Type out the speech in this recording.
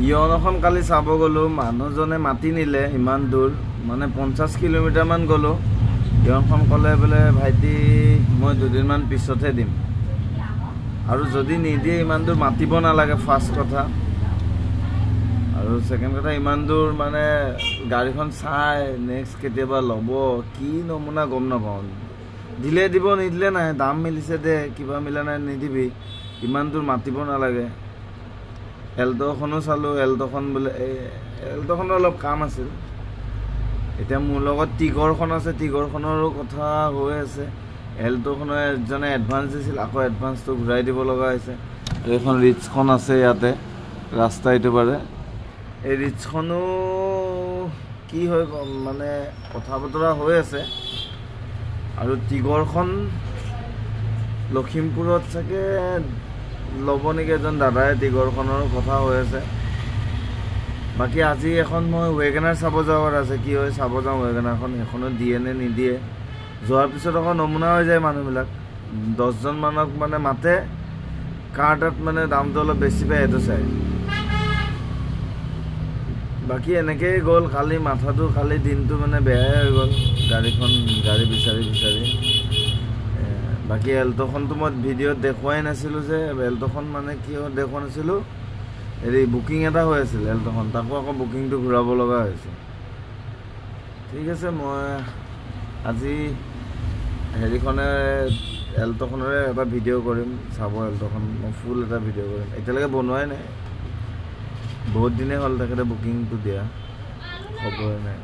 ইয়নখন কালি চাব গ'লো মানুহজনে মাতি নিলে ইমান দূৰ মানে 50 কিলোমিটাৰ মান গ'লো ইয়নখন ক'লে বোলে ভাইটি মই দুদিনমান পিছতহে দিম আৰু যদি নিদিয়ে ইমান দূৰ মাতিব নালাগে ফাৰ্ষ্ট কথা আৰু সেকেন্ড কথা ইমান দূৰ মানে গাড়ীখন চাই নেক্সট কেতিয়াবা ল'ব কি নমুনা গম নাপাওঁ দিলে দিব নিদিলে নাই দাম মিলিছে দে কিবা মিলা নাই নিদিবি ইমান দূৰ মাতিব নালাগে এল্টোখনো চালো এল্টোখন বোলে এল্টোখনৰ অলপ কাম আছিল এতিয়া মোৰ লগত টিগৰখন আছে টিগৰখনৰো কথা হৈ আছে এল্টোখনৰ এজনে এডভান্স দিছিল আকৌ এডভান্সটো ঘূৰাই দিব লগা হৈছে এইখন ৰিচখন আছে ইয়াতে ৰাস্তা এইটো পাৰে এই ৰিচখনো কি হয় মানে কথা বতৰা হৈ আছে আৰু টিগৰখন লখিমপুৰত চাগে ল'ব নেকি এজন দাদাই টিগৰখনৰ কথা হৈ আছে বাকি আজি এখন মই ৱেগনাৰ চাব যাবৰ আছে কি হয় চাব যাওঁ ৱেগনাৰখন এখনো দিয়ে নে নিদিয়ে যোৱাৰ পিছত আকৌ নমুনা হৈ যায় মানুহবিলাক 10 জন মানক মানে মাতে কাৰ্ডত মানে দামটো অলপ বেছি পায় এটো চাই বাকি এনেকৈ গ'ল কালি মাথাটো কালি দিনটো মানে বেয়াই হৈ গ'ল গাড়ী বিচাৰি বাকি এল্টোখনটো মই ভিডিঅ'ত দেখুৱাই নাছিলোঁ যে এল্টোখন মানে কি দেখুৱা নাছিলোঁ হেৰি বুকিং এটা হৈ আছিল এল্টোখন তাকো আকৌ বুকিংটো ঘূৰাব লগা হৈছে ঠিক আছে মই আজি হেৰিখনে এল্টোখনৰে এটা ভিডিঅ' কৰিম চাব এল্টোখন মই ফুল এটা ভিডিঅ' কৰিম এতিয়ালৈকে বনোৱাই নাই বহুত দিনেই হ'ল তেখেতে বুকিংটো দিয়া খবৰে নাই